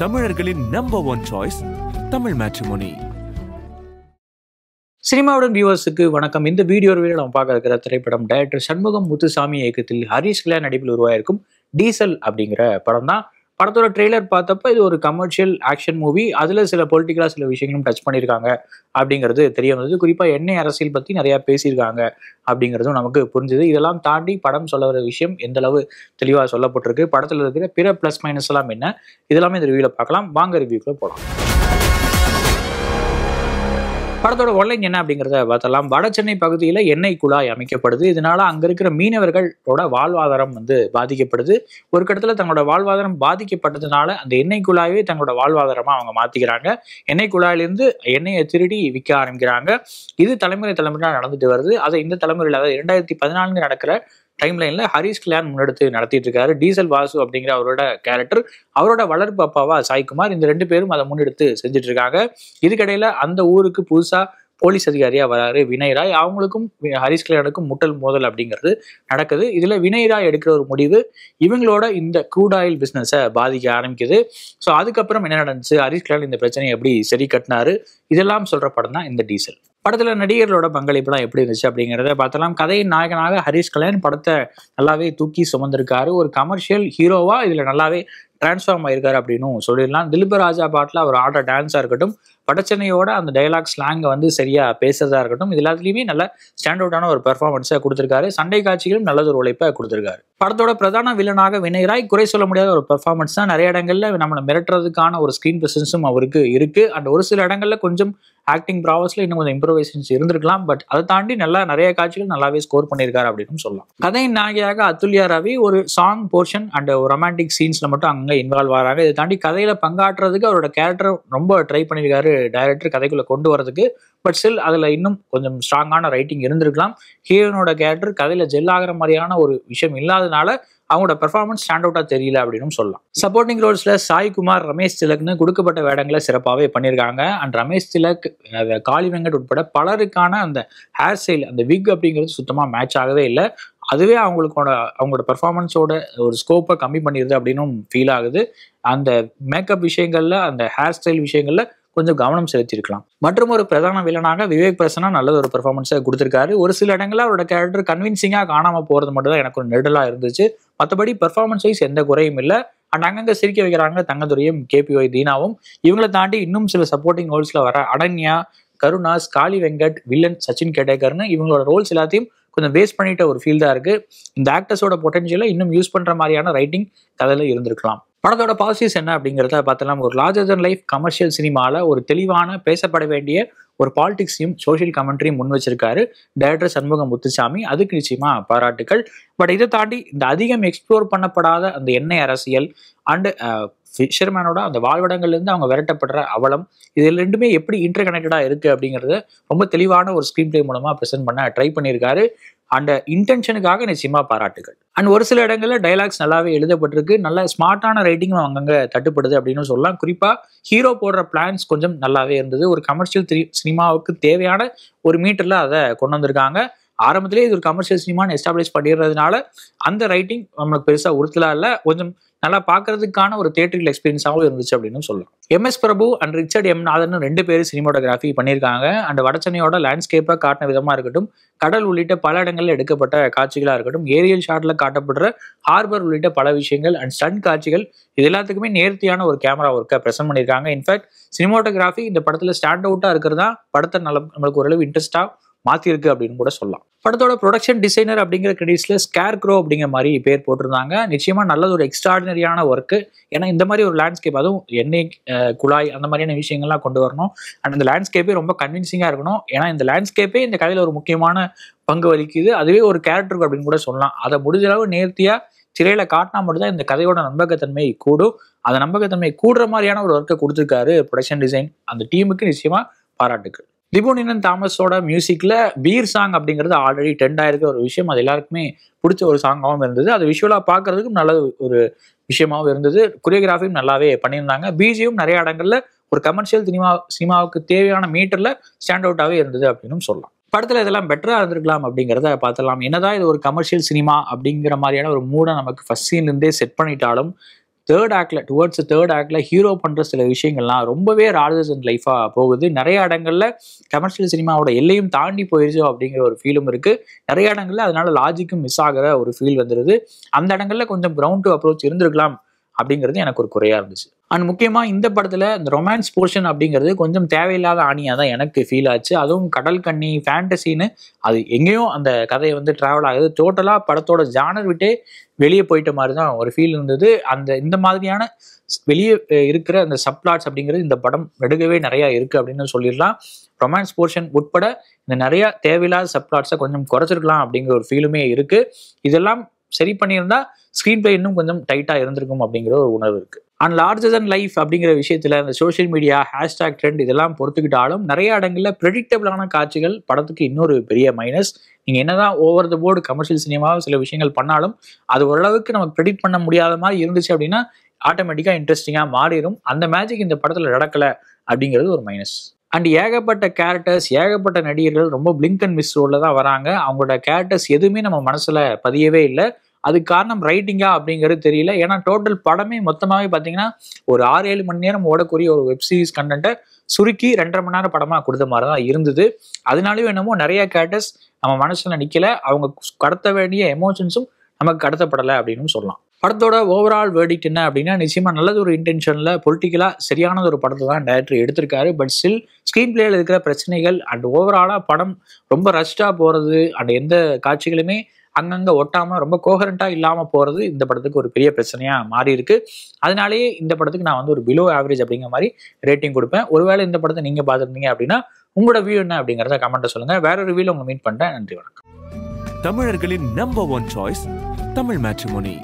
தமிழர்களின் number one choice Tamil Matrimony. சினிமாவுடன் வியூவர்ஸுக்கு வணக்கம். இந்த வீடியோவில் நம்ம பார்க்க இருக்கிற திரைப்படம் டைரக்டர் சண்முகம் முத்துசாமி இயக்கத்தில் ஹரிஷ் கல்யாண் நடிப்பில் உருவாயிருக்கும் டீசல் அப்படிங்கிற படம் தான். படத்தோட ட்ரெய்லர் பார்த்தப்ப இது ஒரு கமர்ஷியல் ஆக்ஷன் மூவி. அதில் சில பொலிட்டிக்கலாக சில விஷயங்களும் டச் பண்ணியிருக்காங்க அப்படிங்கிறது தெரிய வந்தது. குறிப்பாக எண்ணெய் அரசியல் பற்றி நிறையா பேசியிருக்காங்க அப்படிங்கிறதும் நமக்கு புரிஞ்சுது. இதெல்லாம் தாண்டி படம் சொல்ல வர விஷயம் எந்த அளவு தெளிவாக சொல்லப்பட்டிருக்கு, படத்தில் இருக்கிற பிற ப்ளஸ் மைனஸ் எல்லாம் என்ன, இதெல்லாமே இந்த ரிவ்யூவில் பார்க்கலாம். வாங்க ரிவ்யூக்குள்ள போகலாம். படத்தோட ஒன்லைன் என்ன அப்படிங்கிறத பார்த்தலாம். வட சென்னை பகுதியில் எண்ணெய் குழாய் அமைக்கப்படுது. இதனால அங்கே இருக்கிற மீனவர்களோட வாழ்வாதாரம் பாதிக்கப்படுது. ஒரு கட்டத்தில் தங்களோட வாழ்வாதாரம் பாதிக்கப்பட்டதுனால அந்த எண்ணெய் குழாயே தங்களோட வாழ்வாதாரமாக அவங்க மாற்றிக்கிறாங்க. எண்ணெய் குழாயிலிருந்து எண்ணெயை திருடி விற்க ஆரம்பிக்கிறாங்க. இது தலைமுறையாக நடந்துட்டு வருது. அதை இந்த தலைமுறையில், அதாவது 2014 நடக்கிற டைம்லைன்ல ஹரிஷ் கல்யாண் முன்னெடுத்து நடத்திட்டு இருக்காரு. டீசல் வாசு அப்படிங்கிற அவரோட கேரக்டர், அவரோட வளர்ப்பு அப்பாவா சாய்குமார், இந்த ரெண்டு பேரும் அதை முன்னெடுத்து செஞ்சுட்டு இருக்காங்க. இதுக்கிடையில அந்த ஊருக்கு புதுசா போலீஸ் அதிகாரியா வராரு வினய்ராய். அவங்களுக்கும் ஹரிஷ் கல்யாணுக்கும் முட்டல் மோதல் அப்படிங்கிறது நடக்குது. இதுல வினய்ராய் எடுக்கிற ஒரு முடிவு இவங்களோட இந்த க்ரூட் ஆயில் பிசினஸை பாதிக்க ஆரம்பிக்குது. ஸோ அதுக்கப்புறம் என்ன நடந்துச்சு, ஹரிஷ் கல்யாண் இந்த பிரச்சனையை எப்படி சரி கட்டினாரு, இதெல்லாம் சொல்ற படம் தான் இந்த டீசல். படத்துல நடிகர்களோட பங்களிப்புலாம் எப்படி இருந்துச்சு அப்படிங்கிறத பார்த்தலாம். கதையின் நாயகனாக ஹரிஷ் கல்யாண் படத்தை நல்லாவே தூக்கி சுமந்திருக்காரு. ஒரு கமர்ஷியல் ஹீரோவா இதுல நல்லாவே டிரான்ஸ்ஃபார்ம் ஆயிருக்காரு அப்படின்னு சொல்லிடலாம். திலீப் ராஜா பாட்டில் அவர் ஆடுற டான்ஸா இருக்கட்டும், வடச்சென்னையோட அந்த டயலாக் ஸ்லாங்கை சரியா பேசுறதா இருக்கட்டும், இது எல்லாத்துலயுமே நல்ல ஸ்டாண்ட் அவுட்டான ஒரு பெர்ஃபார்மன்ஸை கொடுத்திருக்காரு. சண்டை காட்சிகளும் நல்லது ஒரு உழைப்பை கொடுத்திருக்காரு. படத்தோட பிரதான வில்லனாக வினய்ராய் குறை சொல்ல முடியாத ஒரு பெர்ஃபார்மன்ஸ் தான். நிறைய இடங்கள்ல நம்மளை மிரட்டுறதுக்கான ஒரு ஸ்கிரீன் பிரசன்ஸும் அவருக்கு இருக்கு. அண்ட் ஒரு சில இடங்கள்ல கொஞ்சம் ஆக்டிங் ப்ராவஸ்ல இன்னும் கொஞ்சம் இம்ப்ரோவைசேஷன்ஸ் இருந்திருக்கலாம். பட் அதை தாண்டி நிறைய காட்சிகள் நல்லாவே ஸ்கோர் பண்ணியிருக்காரு அப்படின்னு சொல்லலாம். கதையின் நாயகியாக அதுல்யா ரவி ஒரு சாங் போர்ஷன் அண்ட் ஒரு ரொமான்டிக் சீன்ஸ்ல மட்டும் அங்கே இன்வால்வ் ஆகிறாங்க. இதை தாண்டி கதையில பங்காற்றுறதுக்கு அவரோட கேரக்டர் ரொம்ப ட்ரை பண்ணியிருக்காரு டைரக்டர் கதைக்குள்ள கொண்டு வரதுக்கு. பட் ஸ்டில் அதுல இன்னும் கொஞ்சம் ஸ்ட்ராங்கான ரைட்டிங் இருந்திருக்கலாம். ஹீரோனோட கேரக்டர் கதையில ஜெல் ஆகிற மாதிரியான ஒரு விஷயம் இல்லாதனால அவங்களோட பெர்ஃபார்மன்ஸ் ஸ்டாண்ட் அவுட்டா தெரியல அப்படின்னு சொல்லலாம். சப்போர்ட்டிங் ரோல்ஸ்ல சாய்குமார், ரமேஷ் திலக்னு கொடுக்கப்பட்ட வேடங்களை சிறப்பாகவே பண்ணியிருக்காங்க. அண்ட் ரமேஷ் திலக், காளி வெங்கட் உட்பட பலருக்கான அந்த ஹேர் ஸ்டைல், அந்த விக் அப்படிங்கிறது சுத்தமா மேட்ச் ஆகவே இல்லை. அதுவே அவங்களோட பெர்ஃபார்மன்ஸோட ஒரு ஸ்கோப்பை கம்மி பண்ணிடுது அப்படின்னும் ஃபீல் ஆகுது. அந்த மேக்கப் விஷயங்கள்ல, அந்த ஹேர் ஸ்டைல் விஷயங்கள்ல கொஞ்சம் கவனம் செலுத்தியிருக்கலாம். மற்றும் ஒரு பிரதான வில்லனாக விவேக் பிரசன்னா நல்ல ஒரு பெர்ஃபார்மன்ஸை கொடுத்திருக்காரு. ஒரு சில இடங்கள்ல அவரோட கேரக்டர் கன்வின்சிங்கா காணாம போறது மட்டும் தான் எனக்கு ஒரு நெருடலா இருந்துச்சு. மற்றபடி பெர்ஃபார்மன்ஸ் வைஸ் எந்த குறையும் இல்லை. அண்ட் அங்கங்க சிரிக்க வைக்கிறாங்க தங்கதுரையும் KPY தீனாவும். இவங்களை தாண்டி இன்னும் சில சப்போர்ட்டிங் ரோல்ஸ்ல வர அடன்யா, கருணாஸ், காளி வெங்கட், வில்லன் சச்சின் கேடேகர்னு இவங்களோட ரோல்ஸ் எல்லாத்தையும் கொஞ்சம் பேஸ் பண்ணிட்ட ஒரு ஃபீல் தான் இருக்கு. இந்த ஆக்டர்ஸோட பொட்டன்ஷியலை இன்னும் யூஸ் பண்ற மாதிரியான ரைட்டிங் கதையில இருந்திருக்கலாம். படத்தோட பாசிட்டிவ்ஸ் என்ன அப்படிங்கிறத பார்த்தலாம். ஒரு லார்ஜர் தன் லைஃப் கமர்ஷியல் சினிமாவில் ஒரு தெளிவான பேசப்பட வேண்டிய ஒரு பாலிடிக்ஸையும் சோஷியல் கமெண்ட்ரியும் முன் வச்சிருக்காரு டைரக்டர் சண்முகம் முத்துசாமி. அதுக்கு நிச்சயமா பாராட்டுக்கள். பட் இதை தாண்டி இந்த அதிகம் எக்ஸ்ப்ளோர் பண்ணப்படாத அந்த எண்ணெய் அரசியல் அண்டு ஃபிஷர்மேனோட அந்த வாழ்விடங்கள்லேருந்து அவங்க விரட்டப்படுற அவலம், இது ரெண்டுமே எப்படி இன்டர் கனெக்டடாக இருக்குது அப்படிங்கிறத ரொம்ப தெளிவான ஒரு ஸ்க்ரீன் பிளே மூலமாக ப்ரெசென்ட் பண்ண ட்ரை பண்ணியிருக்காரு. அந்த இன்டென்ஷனுக்காக நிச்சயமா பாராட்டுகள். அண்ட் ஒரு சில இடங்களில் டைலாக்ஸ் நல்லாவே எழுதப்பட்டிருக்கு. நல்ல ஸ்மார்ட்டான ரைட்டிங் அங்கங்கே தட்டுப்படுது அப்படின்னு சொல்லலாம். குறிப்பாக ஹீரோ போடுற பிளான்ஸ் கொஞ்சம் நல்லாவே இருந்தது. ஒரு கமர்ஷியல் சினிமாவுக்கு தேவையான ஒரு மீட்டரில் அதை கொண்டு வந்திருக்காங்க. ஆரம்பத்திலே இது ஒரு கமர்ஷியல் சினிமான்னு எஸ்டாப்ளிஷ் பண்ணிடுறதுனால அந்த ரைட்டிங் நம்மளுக்கு பெருசாக உறுத்தலா இல்லை, கொஞ்சம் நல்லா பார்க்கறதுக்கான ஒரு தியேட்டரிக்கல் எக்ஸ்பீரியன்ஸாகவும் இருந்துச்சு அப்படின்னு சொல்லலாம். MS Prabhu and Richard M Nathan 2 பேரும் சினிமாட்டோகிராஃபி பண்ணியிருக்காங்க. அண்ட் வடச்சென்னையோட லேண்ட்ஸ்கேப்பை காட்டின விதமாக இருக்கட்டும், கடல் உள்ளிட்ட பல இடங்களில் எடுக்கப்பட்ட காட்சிகளாக இருக்கட்டும், ஏரியல் ஷாட்டில் காட்டப்படுற ஹார்பர் உள்ளிட்ட பல விஷயங்கள் அண்ட் ஸ்டண்ட் காட்சிகள், இது எல்லாத்துக்குமே நேர்த்தியான ஒரு கேமரா ஒர்க்கை ப்ரெசென்ட் பண்ணியிருக்காங்க. இன்ஃபேக்ட் சினிமாட்டோகிராஃபி இந்த படத்தில் ஸ்டாண்ட் அவுட்டாக இருக்கிறதா படத்தை நம்மளுக்கு ஓரளவு இன்ட்ரெஸ்டாக மாற்றிருக்கு அப்படின்னு கூட சொல்லலாம். படத்தோட ப்ரொடக்ஷன் டிசைனர் அப்படிங்கிற கிரெடிட்ஸ்ல ஸ்கேர் க்ரோ அப்படிங்கிற மாதிரி பேர் போட்டிருந்தாங்க. நிச்சயமா நல்லது ஒரு எக்ஸ்ட்ராடினரியான ஒர்க்கு. ஏன்னா இந்த மாதிரி ஒரு லேண்ட்ஸ்கேப், அதுவும் எண்ணெய் குழாய் அந்த மாதிரியான விஷயங்கள்லாம் கொண்டு வரணும். அண்ட் இந்த லேண்ட்ஸ்கேப்பே ரொம்ப கன்வின்சிங்காக இருக்கணும். ஏன்னா இந்த லேண்ட்ஸ்கேப்பே இந்த கதையில் ஒரு முக்கியமான பங்கு வகிக்குது. அதுவே ஒரு கேரக்டருக்கு அப்படின்னு கூட சொல்லலாம். அதை முடிஞ்ச அளவு நேர்த்தியாக திரையில காட்டினா மட்டும்தான் இந்த கதையோட நம்பகத்தன்மை கூடும். அந்த நம்பகத்தன்மை கூடுற மாதிரியான ஒரு ஒர்க்கை கொடுத்துருக்காரு ப்ரொடக்ஷன் டிசைன். அந்த டீமுக்கு நிச்சயமா பாராட்டுக்கள். திபுனினன் தாமஸோட மியூசிக்ல வீர் சாங் அப்படிங்கிறது ஆல்ரெடி ட்ரெண்ட் ஆயிருக்க ஒரு விஷயம். அது எல்லாருக்குமே பிடிச்ச ஒரு சாங்காகவும் இருந்தது. அது விஷுவலா பார்க்கறதுக்கும் நல்ல ஒரு விஷயமாகவும் இருந்தது. கொரியோகிராஃபியும் நல்லாவே பண்ணியிருந்தாங்க. பிஜியும் நிறைய இடங்கள்ல ஒரு கமர்ஷியல் சினிமாவுக்கு தேவையான மீட்டர்ல ஸ்டாண்ட் அவுட்டாகவே இருந்தது அப்படின்னு சொல்லலாம். படத்துல இதெல்லாம் பெட்டரா இருந்திருக்கலாம் அப்படிங்கிறத பார்த்தலாம். என்னதான் இது ஒரு கமர்ஷியல் சினிமா அப்படிங்கிற மாதிரியான ஒரு மூடை நமக்கு ஃபர்ஸ்ட் சீன்ல இருந்தே செட் பண்ணிட்டாலும் தேர்ட் ஆக்ட்ல ஹீரோ பண்ற சில விஷயங்கள்லாம் ரொம்பவே ராஜர்ஸ் அண்ட் லைஃபா போகுது. நிறைய இடங்கள்ல கமர்ஷியல் சினிமாவோட எல்லையும் தாண்டி போயிருச்சோ அப்படிங்கிற ஒரு ஃபீலும் இருக்கு. நிறைய இடங்கள்ல அதனால லாஜிக்கும் மிஸ் ஆகிற ஒரு ஃபீல் வந்துருது. அந்த இடங்கள்ல கொஞ்சம் கிரவுண்ட் டு அப்ரோச் இருந்திருக்கலாம் அப்படிங்கிறது எனக்கு ஒரு குறையா இருந்துச்சு. அண்ட் முக்கியமா இந்த படத்துல இந்த ரொமான்ஸ் போர்ஷன் அப்படிங்கிறது கொஞ்சம் தேவையில்லாத ஆணியா தான் எனக்கு ஃபீல் ஆச்சு. அதுவும் கடல் கண்ணி ஃபேண்டசின்னு அது எங்கேயும் அந்த கதையை வந்து டிராவல் ஆகுது. டோட்டலா படத்தோட ஜானர் விட்டே வெளியே போயிட்ட மாதிரி தான் ஒரு ஃபீல் இருந்தது. இந்த மாதிரியான வெளியே இருக்கிற அந்த சப்ளாட்ஸ் அப்படிங்கிறது இந்த படம் எடுக்கவே நிறைய இருக்கு அப்படின்னு சொல்லிடலாம். ரொமான்ஸ் போர்ஷன் உட்பட இந்த நிறைய தேவையில்லாத சப்ளாட்ஸை கொஞ்சம் குறைச்சிருக்கலாம் அப்படிங்கிற ஒரு ஃபீலுமே இருக்கு. இதெல்லாம் சரி பண்ணியிருந்தா ஸ்க்ரீன் பிளே இன்னும் கொஞ்சம் டைட்டா இருந்திருக்கும் அப்படிங்கிற ஒரு உணர்வு இருக்கு. அண்ட் லார்ஜர் தன் லைஃப் அப்படிங்கிற விஷயத்துல இந்த சோஷியல் மீடியா ஹேஷ்டாக் ட்ரெண்ட் இதெல்லாம் பொறுத்துக்கிட்டாலும் நிறைய இடங்கள்ல ப்ரெடிக்டபிளான காட்சிகள் படத்துக்கு இன்னொரு பெரிய மைனஸ். நீங்க என்னதான் ஓவர் த போர்டு கமர்ஷியல் சினிமாவில் சில விஷயங்கள் பண்ணாலும் அது ஓரளவுக்கு நமக்கு ப்ரெடிக்ட் பண்ண முடியாத மாதிரி இருந்துச்சு அப்படின்னா ஆட்டோமேட்டிக்கா இன்ட்ரெஸ்டிங்கா மாறிடும். அந்த மேஜிக் இந்த படத்துல நடக்கல அப்படிங்கிறது ஒரு மைனஸ். அண்ட் ஏகப்பட்ட கேரக்டர்ஸ், ஏகப்பட்ட நடிகர்கள் ரொம்ப பிளிங்க் அண்ட் மிஸ் ரோல்ல தான் வராங்க. அவங்களோட கேரக்டர்ஸ் எதுவுமே நம்ம மனசுல பதியவே இல்லை. அதுக்கு காரணம் ரைட்டிங்கா அப்படிங்கிறது தெரியல. ஏன்னா டோட்டல் படமே மொத்தமாகவே பார்த்தீங்கன்னா ஒரு 6-7 மணி நேரம் ஓடக்கூடிய ஒரு வெப் சீரிஸ் கண்டென்ட்டை சுருக்கி 2.5 மணி நேரம் படமாக கொடுத்த மாதிரி தான் இருந்தது. அதனாலயும் என்னமோ நிறைய கேரக்டர்ஸ் நம்ம மனசுல நிற்கல. அவங்க கடத்த வேண்டிய எமோஷன்ஸும் நமக்கு கடத்தப்படலை அப்படின்னு சொல்லலாம். படத்தோட ஓவரால் வேர்டிக்ட் என்ன அப்படின்னா, நிச்சயமா நல்லது ஒரு இன்டென்ஷன்ல பொலிட்டிக்கலா சரியானது ஒரு படத்தை தான் டைரக்டர் எடுத்திருக்காரு. பட் ஸ்டில் ஸ்கிரீன் பிளேல இருக்கிற பிரச்சனைகள் அண்ட் ஓவராலா படம் ரொம்ப ரஷ்டா போறது அண்ட் எந்த காட்சிகளுமே அங்கங்க ஒட்டாம ரொம்ப கோஹரண்டா இல்லாம போறது இந்த படத்துக்கு ஒரு பெரிய பிரச்சனையா மாறி இருக்கு. அதனாலேயே இந்த படத்துக்கு நான் வந்து ஒரு பிலோ ஆவரேஜ் அப்படிங்கிற மாதிரி ரேட்டிங் கொடுப்பேன். ஒருவேளை இந்த படத்தை நீங்க பார்த்துருந்தீங்க அப்படின்னா உங்களோட வியூ என்ன அப்படிங்கிறத கமெண்ட்டை சொல்லுங்க. வேற ஒரு வியூல உங்களை மீட் பண்றேன். நன்றி, வணக்கம். தமிழர்களின் நம்பர் 1 சாய்ஸ் தமிழ் மேட்ரிமோனி.